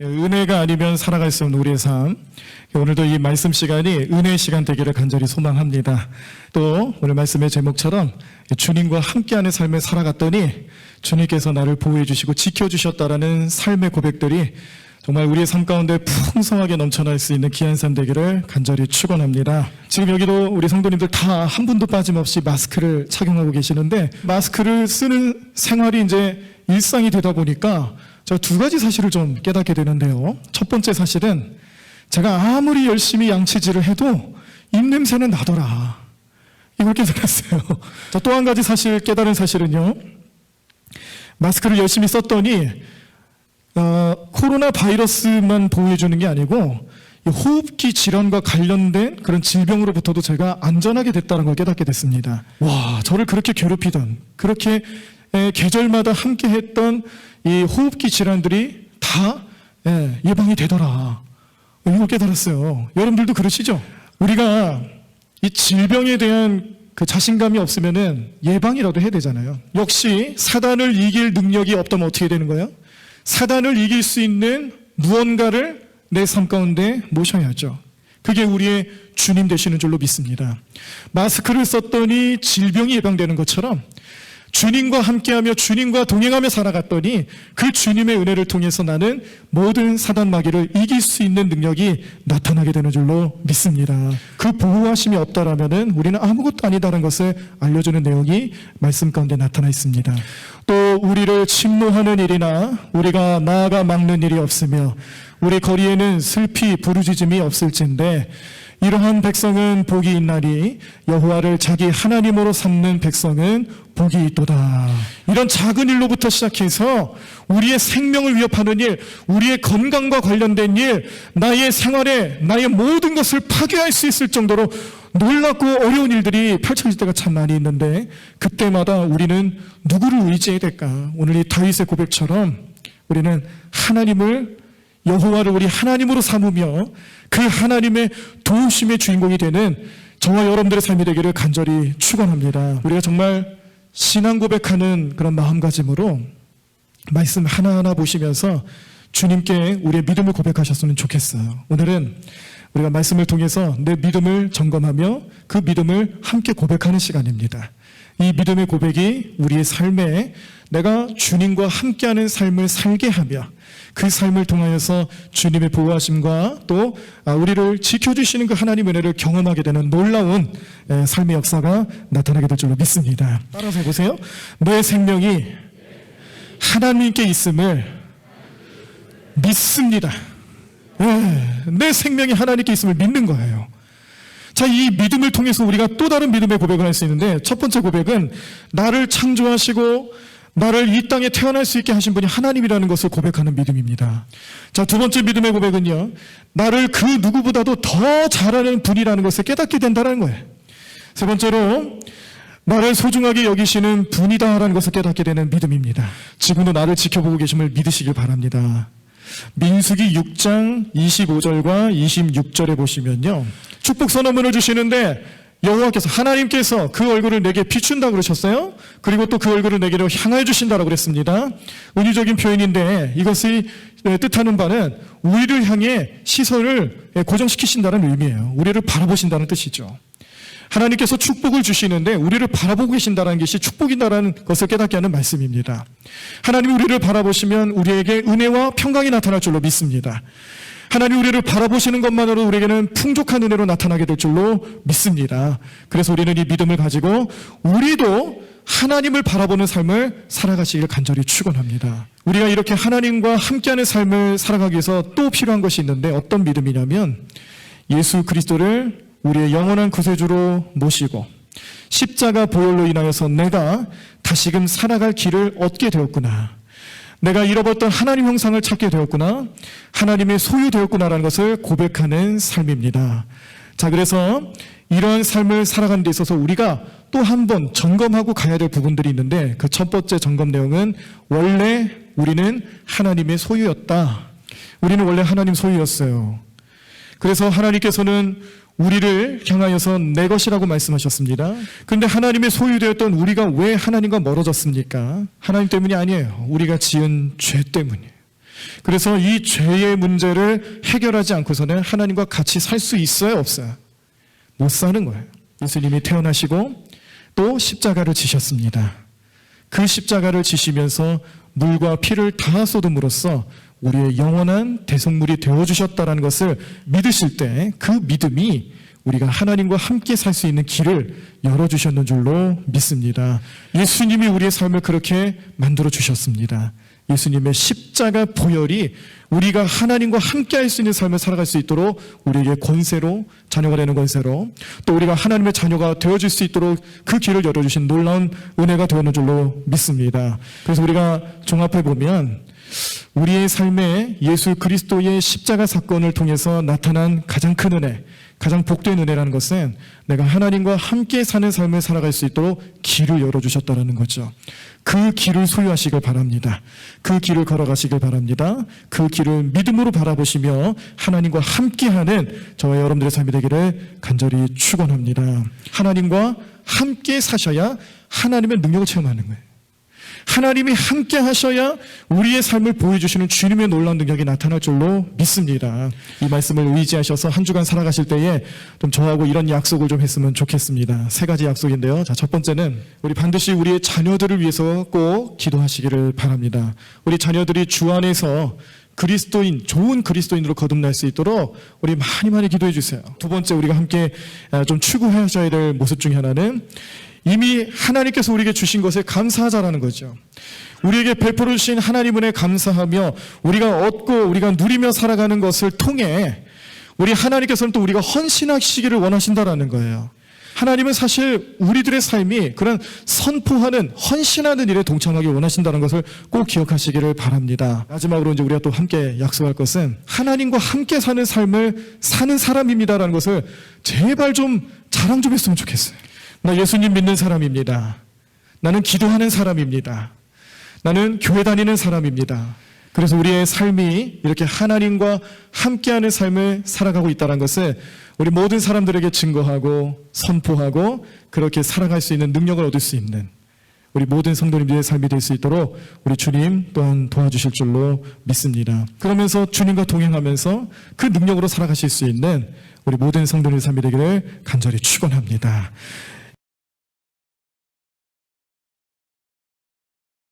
은혜가 아니면 살아갈 수 없는 우리의 삶. 오늘도 이 말씀 시간이 은혜의 시간 되기를 간절히 소망합니다. 또 오늘 말씀의 제목처럼 주님과 함께하는 삶을 살아갔더니 주님께서 나를 보호해 주시고 지켜주셨다라는 삶의 고백들이 정말 우리의 삶 가운데 풍성하게 넘쳐날 수 있는 귀한 삶 되기를 간절히 축원합니다. 지금 여기도 우리 성도님들 다 한 분도 빠짐없이 마스크를 착용하고 계시는데, 마스크를 쓰는 생활이 이제 일상이 되다 보니까 제가 두 가지 사실을 좀 깨닫게 되는데요. 첫 번째 사실은 제가 아무리 열심히 양치질을 해도 입냄새는 나더라, 이걸 깨달았어요. 또 한 가지 사실, 깨달은 사실은요, 마스크를 열심히 썼더니 코로나 바이러스만 보호해주는 게 아니고 호흡기 질환과 관련된 그런 질병으로부터도 제가 안전하게 됐다는 걸 깨닫게 됐습니다. 와, 저를 그렇게 괴롭히던, 그렇게 계절마다 함께 했던 이 호흡기 질환들이 다 예방이 되더라, 이걸 깨달았어요. 여러분들도 그러시죠? 우리가 이 질병에 대한 그 자신감이 없으면은 예방이라도 해야 되잖아요. 역시 사단을 이길 능력이 없다면 어떻게 되는 거예요? 사단을 이길 수 있는 무언가를 내 삶 가운데 모셔야죠. 그게 우리의 주님 되시는 줄로 믿습니다. 마스크를 썼더니 질병이 예방되는 것처럼 주님과 함께하며 주님과 동행하며 살아갔더니 그 주님의 은혜를 통해서 나는 모든 사단 마귀를 이길 수 있는 능력이 나타나게 되는 줄로 믿습니다. 그 보호하심이 없다라면은 우리는 아무것도 아니다라는 것을 알려주는 내용이 말씀 가운데 나타나 있습니다. 또 우리를 침노하는 일이나 우리가 나아가 막는 일이 없으며 우리 거리에는 슬피 부르짖음이 없을진데 이러한 백성은 복이 있나니 여호와를 자기 하나님으로 삼는 백성은 복이 있도다. 이런 작은 일로부터 시작해서 우리의 생명을 위협하는 일, 우리의 건강과 관련된 일, 나의 생활에 나의 모든 것을 파괴할 수 있을 정도로 놀랍고 어려운 일들이 펼쳐질 때가 참 많이 있는데, 그때마다 우리는 누구를 의지해야 될까? 오늘 이 다윗의 고백처럼 우리는 하나님을, 여호와를 우리 하나님으로 삼으며 그 하나님의 도우심의 주인공이 되는 저와 여러분들의 삶이 되기를 간절히 축원합니다. 우리가 정말 신앙 고백하는 그런 마음가짐으로 말씀 하나하나 보시면서 주님께 우리의 믿음을 고백하셨으면 좋겠어요. 오늘은 우리가 말씀을 통해서 내 믿음을 점검하며 그 믿음을 함께 고백하는 시간입니다. 이 믿음의 고백이 우리의 삶에 내가 주님과 함께하는 삶을 살게 하며 그 삶을 통하여서 주님의 보호하심과 또 우리를 지켜주시는 그 하나님의 은혜를 경험하게 되는 놀라운 삶의 역사가 나타나게 될 줄로 믿습니다. 따라서 해보세요. 내 생명이 하나님께 있음을 믿습니다. 내 생명이 하나님께 있음을 믿는 거예요. 자, 이 믿음을 통해서 우리가 또 다른 믿음의 고백을 할 수 있는데, 첫 번째 고백은 나를 창조하시고 나를 이 땅에 태어날 수 있게 하신 분이 하나님이라는 것을 고백하는 믿음입니다. 자, 두 번째 믿음의 고백은요, 나를 그 누구보다도 더 잘하는 분이라는 것을 깨닫게 된다는 거예요. 세 번째로 나를 소중하게 여기시는 분이다라는 것을 깨닫게 되는 믿음입니다. 지금도 나를 지켜보고 계심을 믿으시길 바랍니다. 민수기 6장 25절과 26절에 보시면요, 축복 선언문을 주시는데 여호와께서, 하나님께서 그 얼굴을 내게 비춘다고 그러셨어요. 그리고 또 그 얼굴을 내게로 향하여 주신다고 그랬습니다. 은유적인 표현인데 이것이 뜻하는 바는 우리를 향해 시선을 고정시키신다는 의미예요. 우리를 바라보신다는 뜻이죠. 하나님께서 축복을 주시는데 우리를 바라보고 계신다는 것이 축복이다라는 것을 깨닫게 하는 말씀입니다. 하나님이 우리를 바라보시면 우리에게 은혜와 평강이 나타날 줄로 믿습니다. 하나님 우리를 바라보시는 것만으로 우리에게는 풍족한 은혜로 나타나게 될 줄로 믿습니다. 그래서 우리는 이 믿음을 가지고 우리도 하나님을 바라보는 삶을 살아가시길 간절히 축원합니다. 우리가 이렇게 하나님과 함께하는 삶을 살아가기 위해서 또 필요한 것이 있는데, 어떤 믿음이냐면 예수 그리스도를 우리의 영원한 구세주로 모시고 십자가 보혈로 인하여서 내가 다시금 살아갈 길을 얻게 되었구나, 내가 잃어버렸던 하나님 형상을 찾게 되었구나, 하나님의 소유되었구나라는 것을 고백하는 삶입니다. 자, 그래서 이러한 삶을 살아가는 데 있어서 우리가 또 한 번 점검하고 가야 될 부분들이 있는데, 그 첫 번째 점검 내용은 원래 우리는 하나님의 소유였다. 우리는 원래 하나님 소유였어요. 그래서 하나님께서는 우리를 향하여서 내 것이라고 말씀하셨습니다. 그런데 하나님의 소유되었던 우리가 왜 하나님과 멀어졌습니까? 하나님 때문이 아니에요. 우리가 지은 죄 때문이에요. 그래서 이 죄의 문제를 해결하지 않고서는 하나님과 같이 살 수 있어요, 없어요? 못 사는 거예요. 예수님이 태어나시고 또 십자가를 지셨습니다. 그 십자가를 지시면서 물과 피를 다 쏟음으로써 우리의 영원한 대속물이 되어주셨다는 것을 믿으실 때 그 믿음이 우리가 하나님과 함께 살 수 있는 길을 열어주셨는 줄로 믿습니다. 예수님이 우리의 삶을 그렇게 만들어 주셨습니다. 예수님의 십자가 보혈이 우리가 하나님과 함께 할 수 있는 삶을 살아갈 수 있도록 우리에게 권세로, 자녀가 되는 권세로, 또 우리가 하나님의 자녀가 되어질 수 있도록 그 길을 열어주신 놀라운 은혜가 되었는 줄로 믿습니다. 그래서 우리가 종합해 보면 우리의 삶에 예수 그리스도의 십자가 사건을 통해서 나타난 가장 큰 은혜, 가장 복된 은혜라는 것은 내가 하나님과 함께 사는 삶을 살아갈 수 있도록 길을 열어주셨다는 거죠. 그 길을 소유하시길 바랍니다. 그 길을 걸어가시길 바랍니다. 그 길을 믿음으로 바라보시며 하나님과 함께하는 저와 여러분들의 삶이 되기를 간절히 축원합니다. 하나님과 함께 사셔야 하나님의 능력을 체험하는 거예요. 하나님이 함께 하셔야 우리의 삶을 보여주시는 주님의 놀라운 능력이 나타날 줄로 믿습니다. 이 말씀을 의지하셔서 한 주간 살아가실 때에 좀 저하고 이런 약속을 좀 했으면 좋겠습니다. 3가지 약속인데요. 자, 첫 번째는 우리 반드시 우리의 자녀들을 위해서 꼭 기도하시기를 바랍니다. 우리 자녀들이 주 안에서 그리스도인, 좋은 그리스도인으로 거듭날 수 있도록 우리 많이 기도해 주세요. 두 번째, 우리가 함께 좀 추구하셔야 될 모습 중에 하나는 이미 하나님께서 우리에게 주신 것에 감사하자라는 거죠. 우리에게 베풀어 주신 하나님 은혜에 감사하며 우리가 얻고 우리가 누리며 살아가는 것을 통해 우리 하나님께서는 또 우리가 헌신하시기를 원하신다라는 거예요. 하나님은 사실 우리들의 삶이 그런 선포하는, 헌신하는 일에 동참하기 원하신다는 것을 꼭 기억하시기를 바랍니다. 마지막으로 이제 우리가 또 함께 약속할 것은 하나님과 함께 사는 삶을 사는 사람입니다라는 것을 제발 좀 자랑 좀 했으면 좋겠어요. 나 예수님 믿는 사람입니다. 나는 기도하는 사람입니다. 나는 교회 다니는 사람입니다. 그래서 우리의 삶이 이렇게 하나님과 함께하는 삶을 살아가고 있다는 것을 우리 모든 사람들에게 증거하고 선포하고 그렇게 살아갈 수 있는 능력을 얻을 수 있는 우리 모든 성도님들의 삶이 될 수 있도록 우리 주님 또한 도와주실 줄로 믿습니다. 그러면서 주님과 동행하면서 그 능력으로 살아가실 수 있는 우리 모든 성도님의 삶이 되기를 간절히 축원합니다.